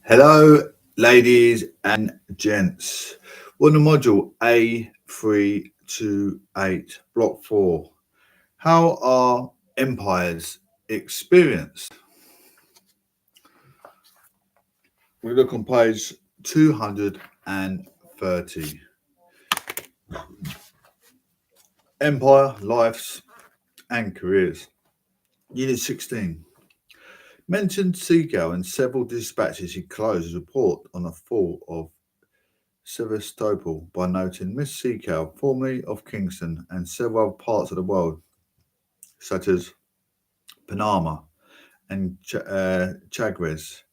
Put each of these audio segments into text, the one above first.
Hello, ladies and gents. We're on the module A328 Block 4. How are empires experienced? We look on page 230. Empire, Lives and Careers. Unit 16. Mentioned Seagull in several dispatches he closed his report on the fall of Sevastopol by noting Miss Seacow, formerly of Kingston and several other parts of the world, such as Panama and Chagres,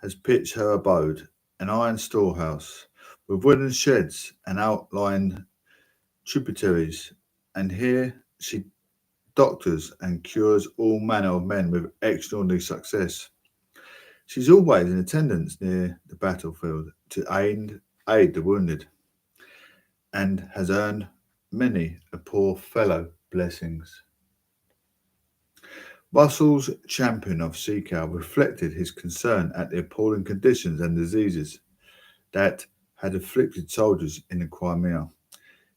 has pitched her abode, an iron storehouse, with wooden sheds and outlined tributaries, and here she doctors and cures all manner of men with extraordinary success. She's always in attendance near the battlefield to aid the wounded, and has earned many a poor fellow blessings. Russell's champion of Seacow reflected his concern at the appalling conditions and diseases that had afflicted soldiers in the Crimea.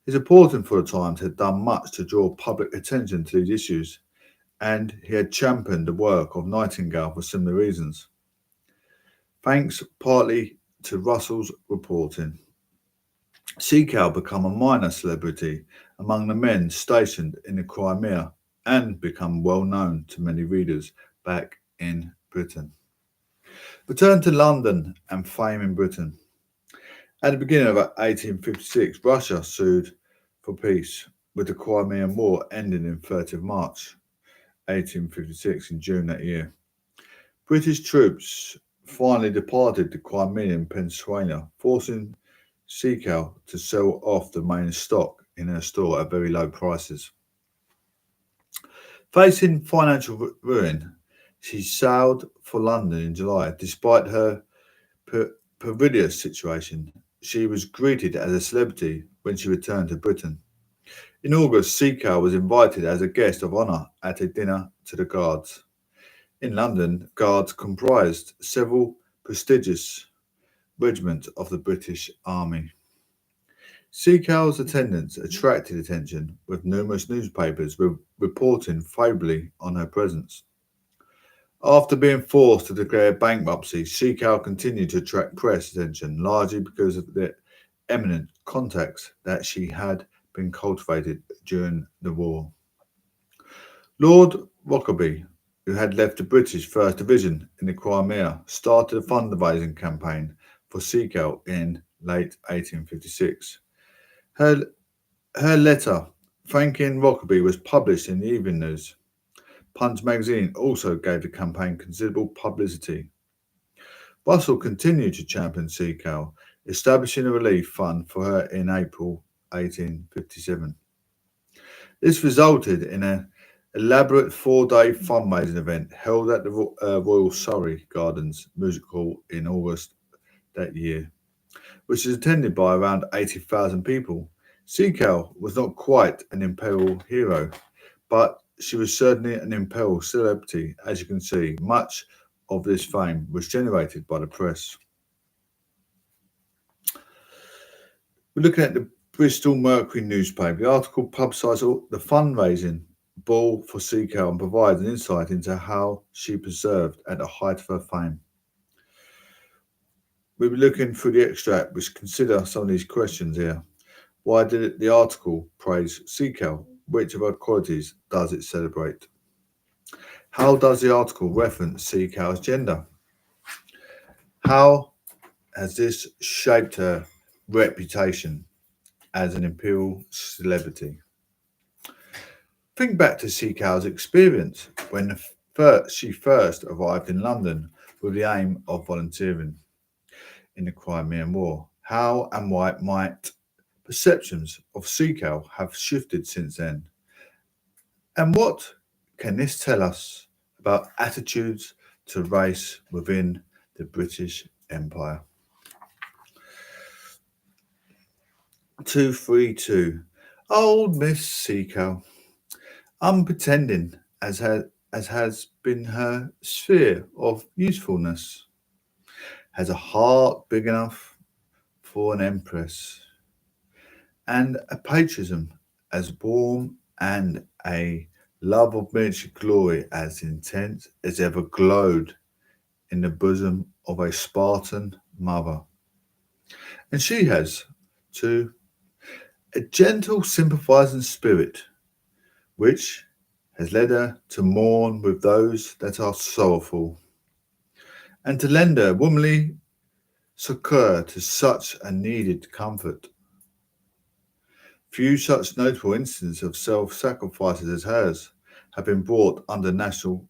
His reporting for the Times had done much to draw public attention to these issues, and he had championed the work of Nightingale for similar reasons. Thanks partly to Russell's reporting, Seacow became a minor celebrity among the men stationed in the Crimea and become well known to many readers back in Britain. Return to London and fame in Britain. At the beginning of 1856, Russia sued for peace, with the Crimean War ending in 30th March 1856 in June that year. British troops finally departed the Crimean Peninsula, forcing Seacow to sell off the main stock in her store at very low prices. Facing financial ruin, she sailed for London in July. Despite her perilous situation, she was greeted as a celebrity when she returned to Britain. In August, Seacow was invited as a guest of honour at a dinner to the Guards. In London, Guards comprised several prestigious regiments of the British Army. Seacow's attendance attracted attention, with numerous newspapers reporting favourably on her presence. After being forced to declare bankruptcy, Seacow continued to attract press attention, largely because of the eminent contacts that she had been cultivated during the war. Lord Rockerby, who had left the British First Division in the Crimea, started a fundraising campaign for Seacow in late 1856. Her letter thanking Rockerby was published in the Evening News. Punch magazine also gave the campaign considerable publicity. Russell continued to champion Seacow, establishing a relief fund for her in April 1857. This resulted in an elaborate four-day fundraising event held at the Royal Surrey Gardens Music Hall in August that year, which was attended by around 80,000 people. Seacow was not quite an imperial hero, but she was certainly an imperial celebrity. As you can see, much of this fame was generated by the press. We're looking at the Bristol Mercury newspaper. The article publicised the fundraising ball for Seacow and provides an insight into how she preserved at the height of her fame. We'll be looking through the extract, which consider some of these questions here. Why did the article praise Seacow? Which of her qualities does it celebrate? How does the article reference Seacow's gender? How has this shaped her reputation as an imperial celebrity? Think back to Seacow's experience when she first arrived in London with the aim of volunteering in the Crimean War. How and why might perceptions of Seacow have shifted since then? And what can this tell us about attitudes to race within the British Empire? 232. Old Miss Seacow. Unpretending as has been her sphere of usefulness, has a heart big enough for an empress, and a patriotism as warm and a love of military glory as intense as ever glowed in the bosom of a Spartan mother. And she has, too, a gentle, sympathizing spirit, which has led her to mourn with those that are sorrowful, and to lend her womanly succour to such a needed comfort. Few such notable instances of self-sacrifices as hers have been brought under national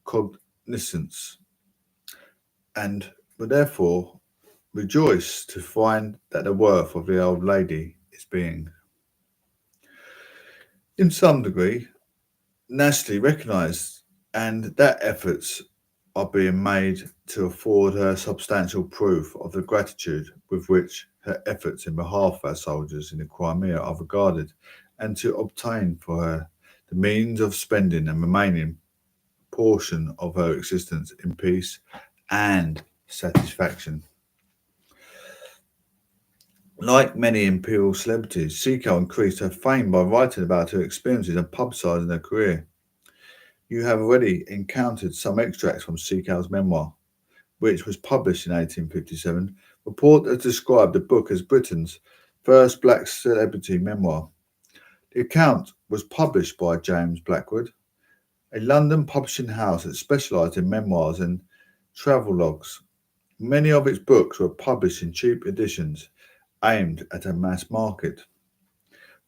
cognizance, and were therefore rejoice to find that the worth of the old lady is being, in some degree, nationally recognised, and that efforts are being made to afford her substantial proof of the gratitude with which her efforts in behalf of our soldiers in the Crimea are regarded, and to obtain for her the means of spending and remaining portion of her existence in peace and satisfaction. Like many imperial celebrities, Seiko increased her fame by writing about her experiences and publicising her career. You have already encountered some extracts from Seiko's memoir, which was published in 1857. Report has described the book as Britain's first black celebrity memoir. The account was published by James Blackwood, a London publishing house that specialised in memoirs and travellogues. Many of its books were published in cheap editions aimed at a mass market.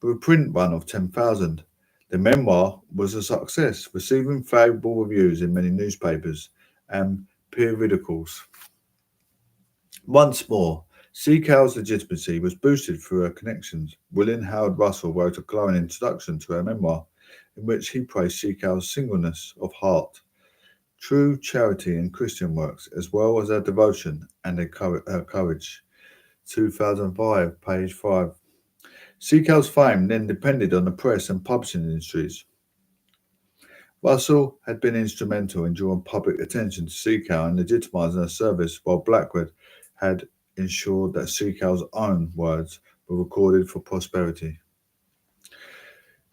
With a print run of 10,000, the memoir was a success, receiving favourable reviews in many newspapers and periodicals. Once more, Seacow's legitimacy was boosted through her connections. William Howard Russell wrote a glowing introduction to her memoir, in which he praised Seacow's singleness of heart, true charity and Christian works, as well as her devotion and her courage. 2005, page 5. Seacow's fame then depended on the press and publishing industries. Russell had been instrumental in drawing public attention to Seacow and legitimising her service, while Blackwood had ensured that Seacow's own words were recorded for prosperity.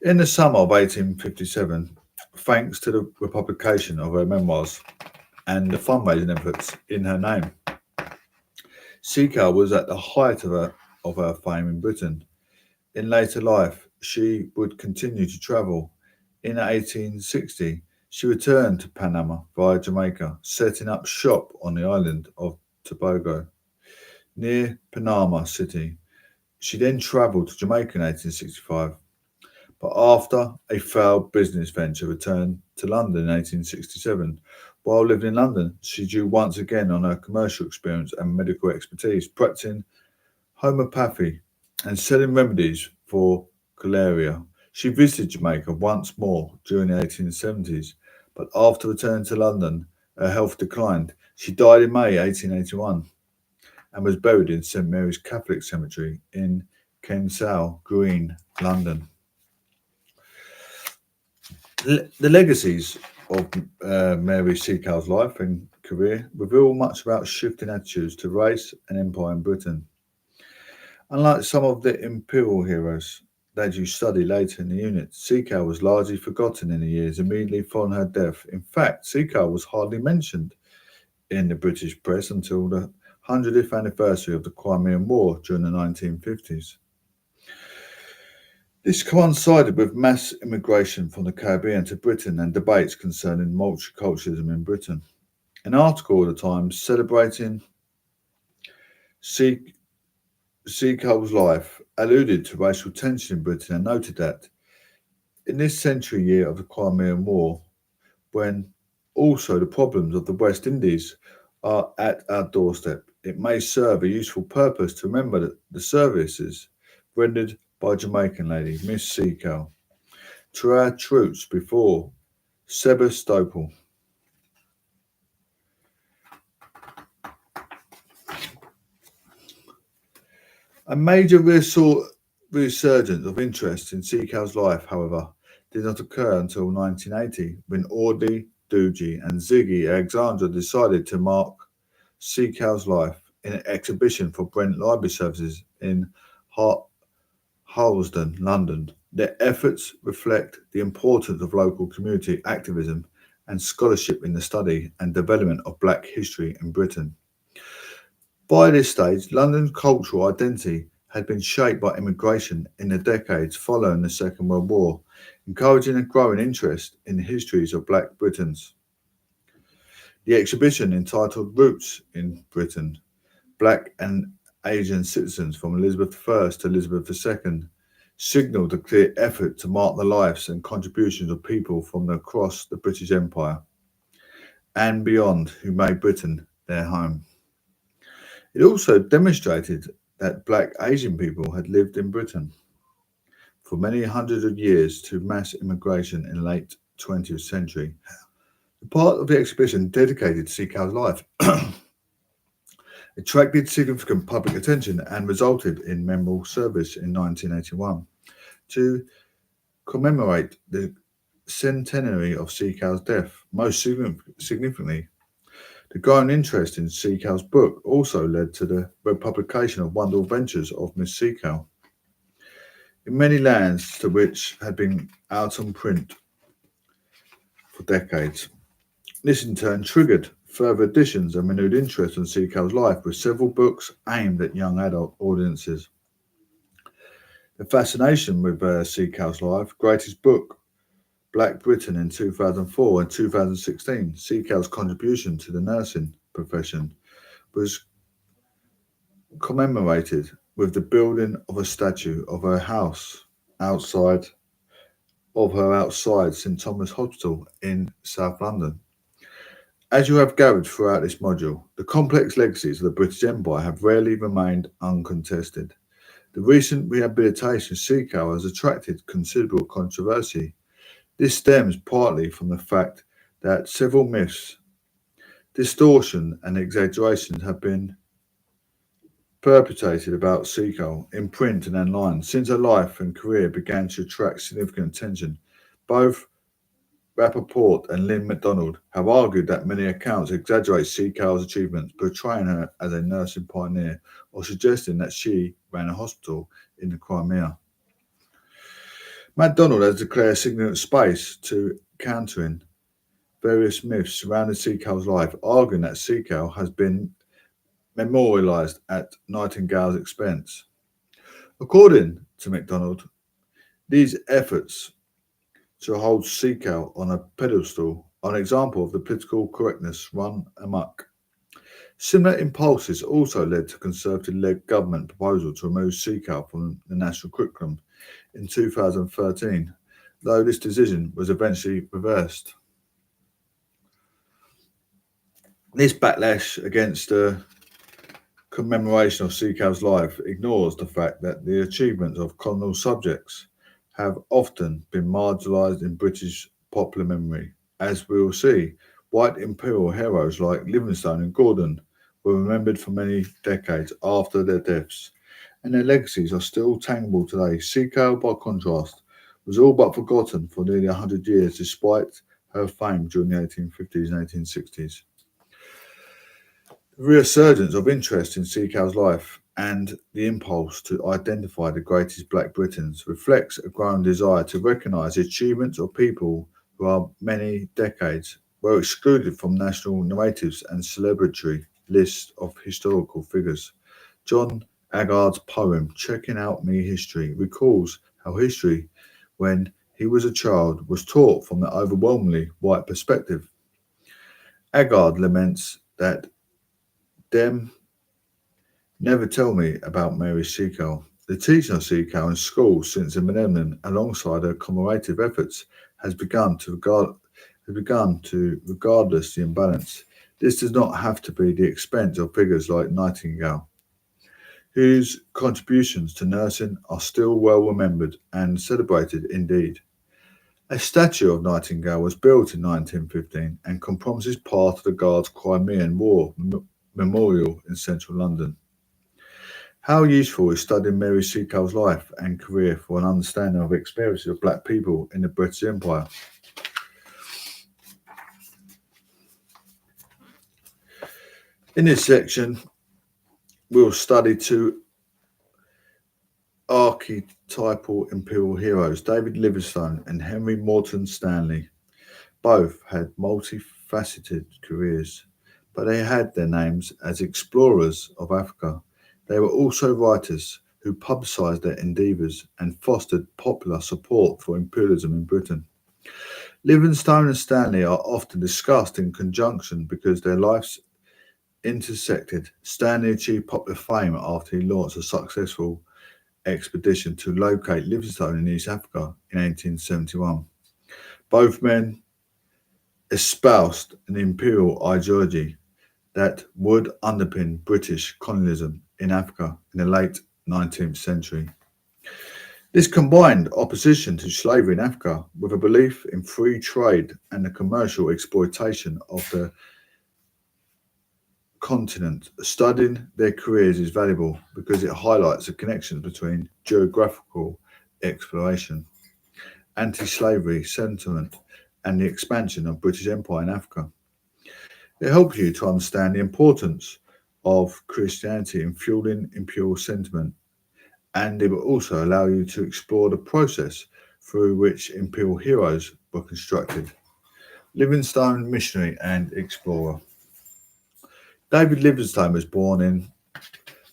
In the summer of 1857, thanks to the publication of her memoirs and the fundraising efforts in her name, Seacow was at the height of her fame in Britain. In later life, she would continue to travel. In 1860, she returned to Panama via Jamaica, setting up shop on the island of Tobago, near Panama City. She then travelled to Jamaica in 1865, but after a failed business venture, returned to London in 1867. While living in London, she drew once again on her commercial experience and medical expertise, practicing homeopathy and selling remedies for cholera. She visited Jamaica once more during the 1870s, but after returning to London, her health declined. She died in May 1881 and was buried in St Mary's Catholic Cemetery in Kensal Green, London. The legacies of Mary Seacow's life and career reveal much about shifting attitudes to race and empire in Britain. Unlike some of the imperial heroes that you study later in the unit, Seacow was largely forgotten in the years immediately following her death. In fact, Seacow was hardly mentioned in the British press until the 100th anniversary of the Crimean War during the 1950s. This coincided with mass immigration from the Caribbean to Britain and debates concerning multiculturalism in Britain. An article at the Times celebrating Seacow's life alluded to racial tension in Britain and noted that in this century year of the Crimean War, when also the problems of the West Indies are at our doorstep, it may serve a useful purpose to remember that the services rendered by Jamaican lady Miss Seacow to our troops before Sebastopol. A major resurgence of interest in Seacow's life, however, did not occur until 1980, when Audley, Doogie, and Ziggy Alexandra decided to mark Seacow's life in an exhibition for Brent Library Services in Harlesden, London. Their efforts reflect the importance of local community activism and scholarship in the study and development of Black history in Britain. By this stage, London's cultural identity had been shaped by immigration in the decades following the Second World War, encouraging a growing interest in the histories of Black Britons. The exhibition, entitled Roots in Britain, Black and Asian Citizens from Elizabeth I to Elizabeth II, signalled a clear effort to mark the lives and contributions of people from across the British Empire and beyond who made Britain their home. It also demonstrated that Black Asian people had lived in Britain for many hundreds of years to mass immigration in the late 20th century. The part of the exhibition dedicated to Seacow's life attracted significant public attention and resulted in memorial service in 1981 to commemorate the centenary of Seacow's death. Most significantly, the growing interest in Seacow's book also led to the republication of Wonderful Adventures of Miss Seacow in many lands to which had been out on print for decades. This in turn triggered further editions and renewed interest in Seacow's life with several books aimed at young adult audiences. The fascination with Seacow's life, greatest book, Black Britain in 2004 and 2016, Seacow's contribution to the nursing profession, was commemorated with the building of a statue of her house outside St Thomas Hospital in South London. As you have gathered throughout this module, the complex legacies of the British Empire have rarely remained uncontested. The recent rehabilitation of Seacow has attracted considerable controversy. This stems partly from the fact that several myths, distortion and exaggerations have been perpetrated about Seacow in print and online since her life and career began to attract significant attention. Both Rappaport and Lynn MacDonald have argued that many accounts exaggerate Seacow's achievements, portraying her as a nursing pioneer or suggesting that she ran a hospital in the Crimea. MacDonald has declared significant space to countering various myths surrounding Seacow's life, arguing that Seacow has been memorialised at Nightingale's expense. According to MacDonald, these efforts to hold Seacow on a pedestal are an example of the political correctness run amok. Similar impulses also led to Conservative-led government proposal to remove Seacow from the national curriculum in 2013, though this decision was eventually reversed. This backlash against the commemoration of Seacow's life ignores the fact that the achievements of colonial subjects have often been marginalised in British popular memory. As we will see, white imperial heroes like Livingstone and Gordon were remembered for many decades after their deaths, and their legacies are still tangible today. Seacow, by contrast, was all but forgotten for nearly 100 years despite her fame during the 1850s and 1860s. The resurgence of interest in Seacow's life and the impulse to identify the greatest Black Britons reflects a growing desire to recognise the achievements of people who are many decades were excluded from national narratives and celebratory lists of historical figures. John Aggard's poem, Checking Out Me History, recalls how history, when he was a child, was taught from the overwhelmingly white perspective. Aggard laments that them never tell me about Mary Seacow. The teaching of Seacow in school since the millennium, alongside her commemorative efforts, has begun to regardless the imbalance. This does not have to be the expense of figures like Nightingale, whose contributions to nursing are still well remembered and celebrated indeed. A statue of Nightingale was built in 1915 and comprises part of the Guards' Crimean War Memorial in central London. How useful is studying Mary Seacow's life and career for an understanding of the experiences of Black people in the British Empire? In this section, we'll study two archetypal imperial heroes, David Livingstone and Henry Morton Stanley. Both had multifaceted careers, but they had their names as explorers of Africa. They were also writers who publicised their endeavours and fostered popular support for imperialism in Britain. Livingstone and Stanley are often discussed in conjunction because their lives intersected. Stanley achieved popular fame after he launched a successful expedition to locate Livingstone in East Africa in 1871. Both men espoused an imperial ideology that would underpin British colonialism in Africa in the late 19th century. This combined opposition to slavery in Africa with a belief in free trade and the commercial exploitation of the continent. Studying their careers is valuable because it highlights the connections between geographical exploration, anti-slavery sentiment, and the expansion of British Empire in Africa. It helps you to understand the importance of Christianity in fueling imperial sentiment, and it will also allow you to explore the process through which imperial heroes were constructed. Livingstone, missionary and explorer. David Livingstone was born in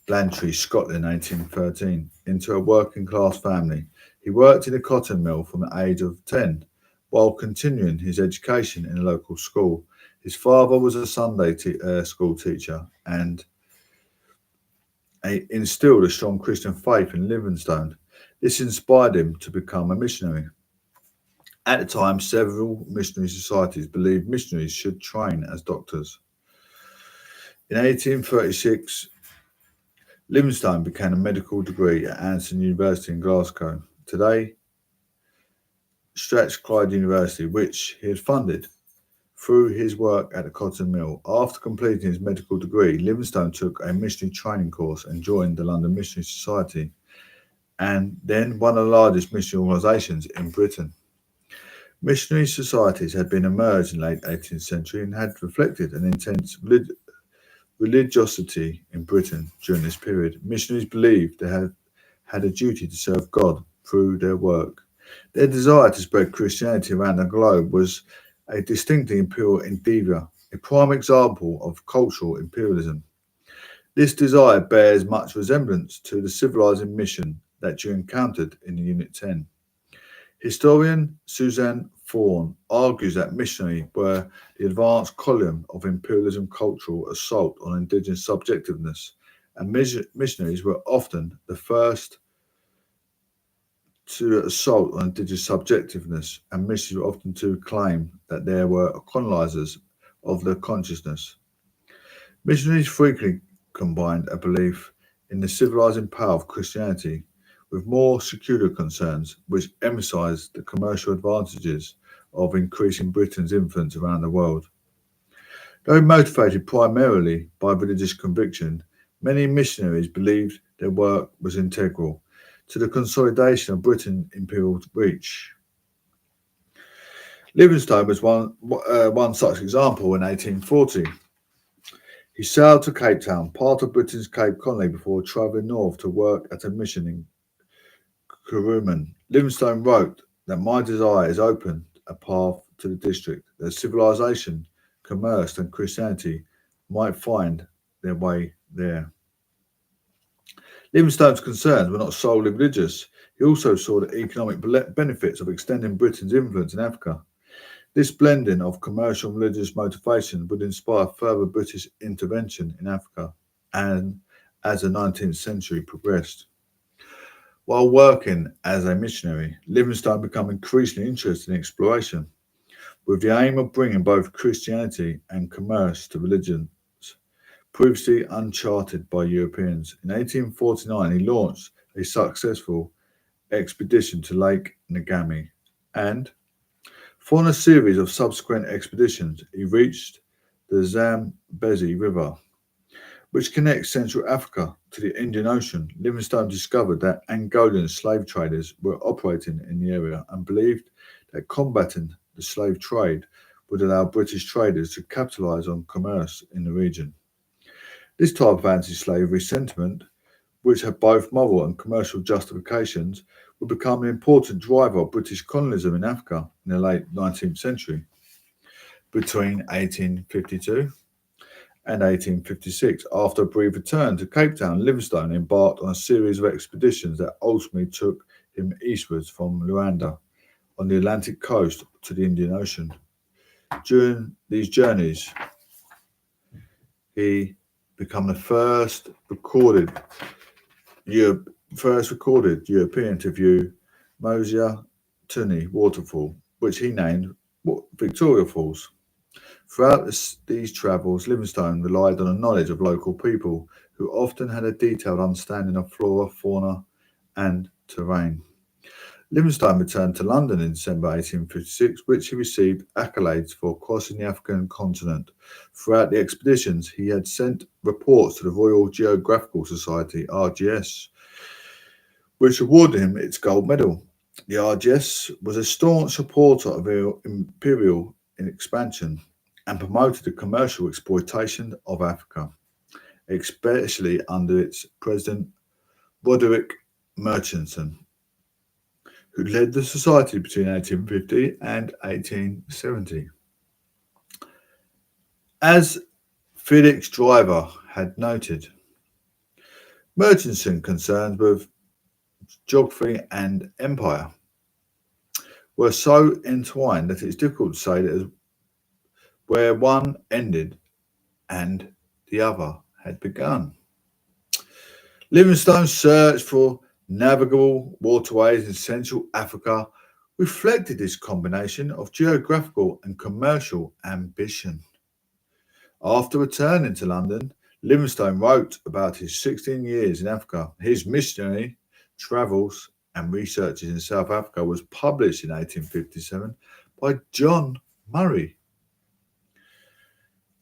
Blantyre, Scotland, in 1813, into a working class family. He worked in a cotton mill from the age of 10 while continuing his education in a local school. His father was a Sunday school teacher and instilled a strong Christian faith in Livingstone. This inspired him to become a missionary. At the time, several missionary societies believed missionaries should train as doctors. In 1836, Livingstone began a medical degree at Anson University in Glasgow, today Strathclyde University, which he had funded through his work at the cotton mill. After completing his medical degree, Livingstone took a missionary training course and joined the London Missionary Society, and then one of the largest missionary organisations in Britain. Missionary societies had been emerged in the late 18th century and had reflected an intense religiosity in Britain during this period. Missionaries believed they had a duty to serve God through their work. Their desire to spread Christianity around the globe was a distinctly imperial endeavour, a prime example of cultural imperialism. This desire bears much resemblance to the civilizing mission that you encountered in Unit 10. Historian Suzanne Vaughan argues that missionaries were the advanced column of imperialism cultural assault on indigenous subjectiveness, and missionaries were often the first to assault on indigenous subjectiveness, and missionaries were often to claim that they were colonizers of the consciousness. Missionaries frequently combined a belief in the civilizing power of Christianity with more secular concerns, which emphasized the commercial advantages of increasing Britain's influence around the world. Though motivated primarily by religious conviction, many missionaries believed their work was integral to the consolidation of Britain's imperial reach. Livingstone was one such example in 1840. He sailed to Cape Town, part of Britain's Cape Colony, before travelling north to work at a mission in Kuruman. Livingstone wrote that my desire is opened a path to the district, that civilization, commerce and Christianity might find their way there. Livingstone's concerns were not solely religious. He also saw the economic benefits of extending Britain's influence in Africa. This blending of commercial and religious motivation would inspire further British intervention in Africa and as the 19th century progressed. While working as a missionary, Livingstone became increasingly interested in exploration, with the aim of bringing both Christianity and commerce to religions previously uncharted by Europeans. In 1849, he launched a successful expedition to Lake Ngami, and following a series of subsequent expeditions, he reached the Zambezi River, which connects Central Africa to the Indian Ocean. Livingstone discovered that Angolan slave traders were operating in the area and believed that combating the slave trade would allow British traders to capitalise on commerce in the region. This type of anti-slavery sentiment, which had both moral and commercial justifications, would become an important driver of British colonialism in Africa in the late 19th century. Between 1852 and 1856, after a brief return to Cape Town, Livingstone embarked on a series of expeditions that ultimately took him eastwards from Luanda on the Atlantic coast to the Indian Ocean. During these journeys, he became the first recorded European to view Mosia Tuni waterfall, which he named Victoria Falls. Throughout these travels, Livingstone relied on a knowledge of local people who often had a detailed understanding of flora, fauna, and terrain. Livingstone returned to London in December 1856, which he received accolades for crossing the African continent. Throughout the expeditions, he had sent reports to the Royal Geographical Society (RGS), which awarded him its gold medal. The RGS was a staunch supporter of imperial expansion and promoted the commercial exploitation of Africa, especially under its president Roderick Murchison, who led the society between 1850 and 1870. As Felix Driver had noted, Murchison concerns with geography and empire were so entwined that it's difficult to say that where one ended and the other had begun. Livingstone's search for navigable waterways in Central Africa reflected this combination of geographical and commercial ambition. After returning to London, Livingstone wrote about his 16 years in Africa. His missionary travels and researches in South Africa was published in 1857 by John Murray,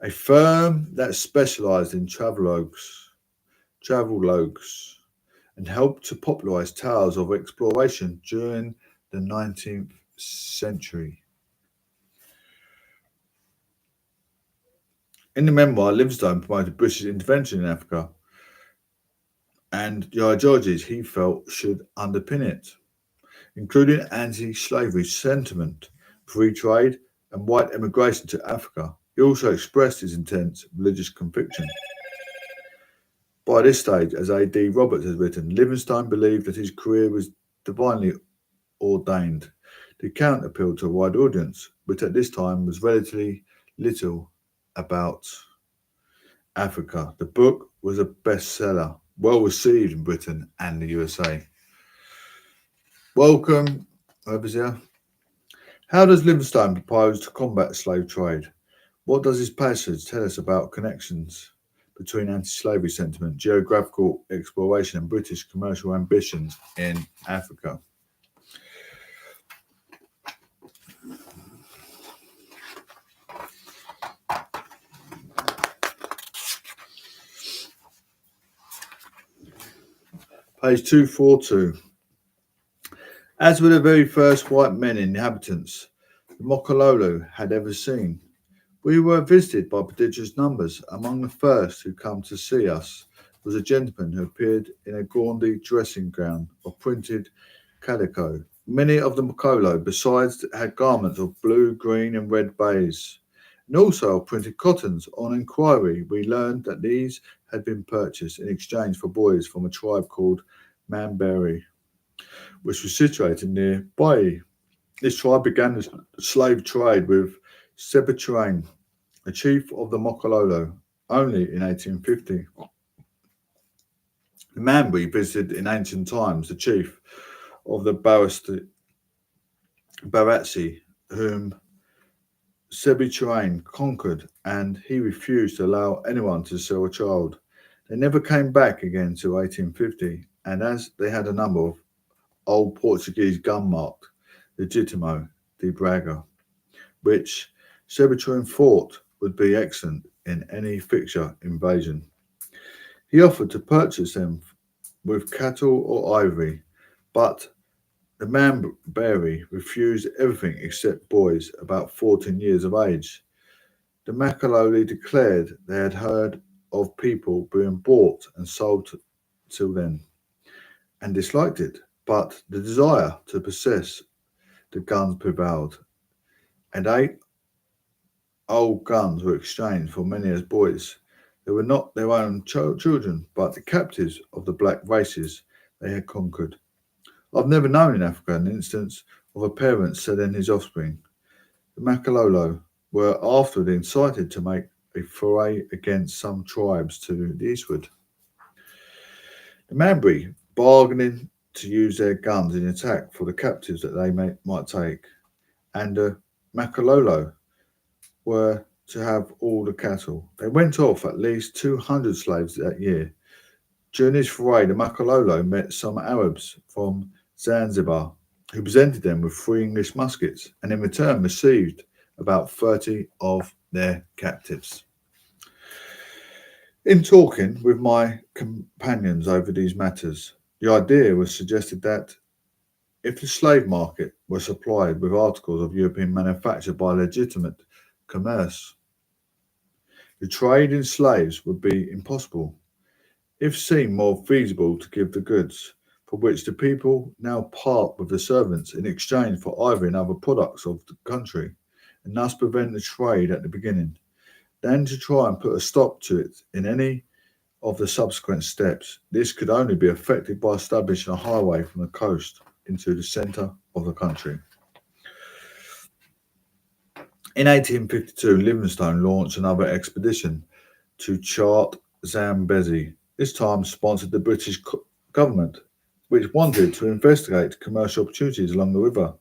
a firm that specialized in travelogues, and helped to popularize tales of exploration during the 19th century. In the memoir, Livingstone promoted British intervention in Africa and the ideologies he felt should underpin it, including anti-slavery sentiment, free trade, and white emigration to Africa. He also expressed his intense religious conviction. By this stage, as A.D. Roberts has written, Livingstone believed that his career was divinely ordained. The account appealed to a wide audience, which at this time was relatively little about Africa. The book was a bestseller, well received in Britain and the USA. Welcome, Overseer. How does Livingstone propose to combat slave trade? What does his passage tell us about connections between anti-slavery sentiment, geographical exploration, and British commercial ambitions in Africa? Page 242. As were the very first white men inhabitants the Mokololo had ever seen, we were visited by prodigious numbers. Among the first who come to see us was a gentleman who appeared in a gaudy dressing gown of printed calico. Many of the Mokolo, besides, had garments of blue, green, and red baize, and also of printed cottons. On inquiry, we learned that these had been purchased in exchange for boys from a tribe called Mamberi, which was situated near Bai. This tribe began the slave trade with Sebiturain, a chief of the Mokololo, only in 1850. The Mambri visited in ancient times the chief of the Baratsi, whom Sebiturain conquered, and he refused to allow anyone to sell a child. They never came back again until 1850, and as they had a number of old Portuguese gun marked Legítimo de Braga, which Sebiturain thought would be excellent in any future invasion. He offered to purchase them with cattle or ivory, but the Mamberi refused everything except boys about 14 years of age. The Makaloli declared they had heard of people being bought and sold till then, and disliked it, but the desire to possess the guns prevailed, and 8 old guns were exchanged for many as boys. They were not their own children, but the captives of the black races they had conquered. I've never known in Africa an instance of a parent selling his offspring. The Makalolo were afterward incited to make a foray against some tribes to the eastward. The Mambri bargaining to use their guns in attack for the captives that they might take, and the Makalolo were to have all the cattle. They went off at least 200 slaves that year. During this foray, the Makalolo met some Arabs from Zanzibar who presented them with 3 English muskets and in return received about 30 of their captives. In talking with my companions over these matters, the idea was suggested that if the slave market were supplied with articles of European manufacture by legitimate commerce, the trade in slaves would be impossible. If seen more feasible to give the goods, for which the people now part with the servants in exchange for ivory and other products of the country, and thus prevent the trade at the beginning, than to try and put a stop to it in any of the subsequent steps. This could only be effected by establishing a highway from the coast into the centre of the country. In 1852, Livingstone launched another expedition to chart Zambezi, this time sponsored the British government, which wanted to investigate commercial opportunities along the river.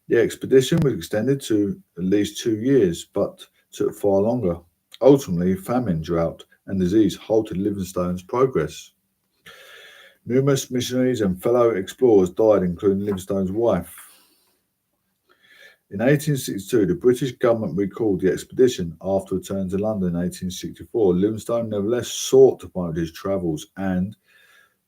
The expedition was extended to at least 2 years, but took far longer. Ultimately, famine, drought, and disease halted Livingstone's progress. Numerous missionaries and fellow explorers died, including Livingstone's wife. In 1862, the British government recalled the expedition after returning to London in 1864. Livingstone nevertheless sought to promote his travels and,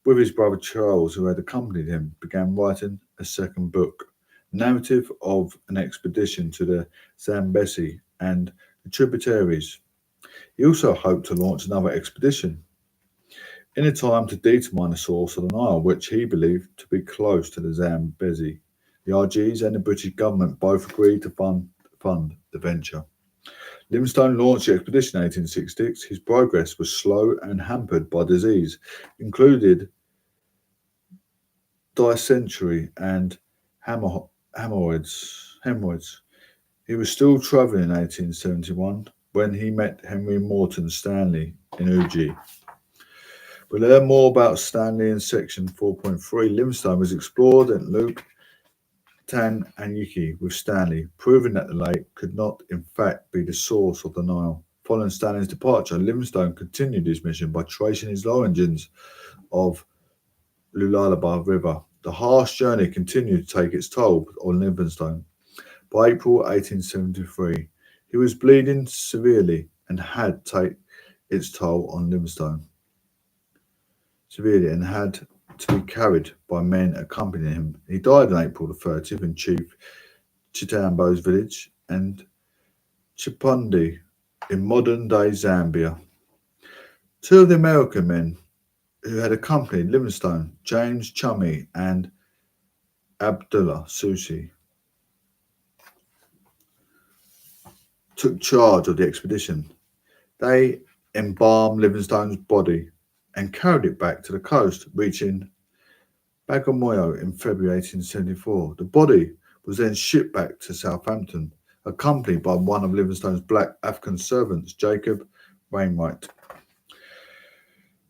with his brother Charles, who had accompanied him, began writing a second book, narrative of an expedition to the Zambezi and the tributaries. He also hoped to launch another expedition in a time to determine the source of the Nile, which he believed to be close to the Zambezi. The RGs and the British government both agreed to fund the venture. Livingstone launched the expedition in 1866. His progress was slow and hampered by disease, including dysentery and hemorrhoids. He was still travelling in 1871 when he met Henry Morton Stanley in Uji. We'll learn more about Stanley in section 4.3. Livingstone was explored at Luke Tanganyika with Stanley, proving that the lake could not in fact be the source of the Nile. Following Stanley's departure, Livingstone continued his mission by tracing his origins of Lualaba River. The harsh journey continued to take its toll on Livingstone. By April 1873, he was bleeding severely and had taken its toll on Livingstone severely and had to be carried by men accompanying him. He died on April the 30th in Chief Chitambo's village and Chipundi in modern-day Zambia. 2 of the American men who had accompanied Livingstone, James Chummy and Abdullah Susi, took charge of the expedition. They embalmed Livingstone's body and carried it back to the coast, reaching Bagamoyo in February 1874. The body was then shipped back to Southampton, accompanied by one of Livingstone's black African servants, Jacob Wainwright.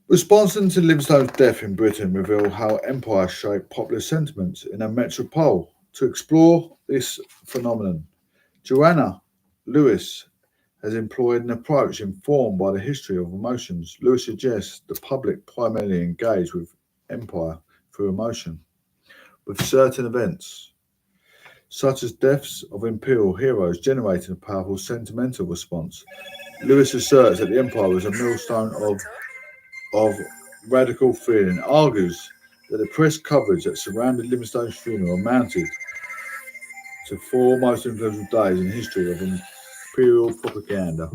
Responses to Livingstone's death in Britain reveal how empire shaped popular sentiments in a metropole. To explore this phenomenon, Joanna Lewis has employed an approach informed by the history of emotions. Lewis suggests the public primarily engage with empire through emotion, with certain events, such as deaths of imperial heroes, generating a powerful sentimental response. Lewis asserts that the empire was a millstone of radical feeling, argues that the press coverage that surrounded Livingstone's funeral amounted to 4 most influential days in the history of imperial propaganda.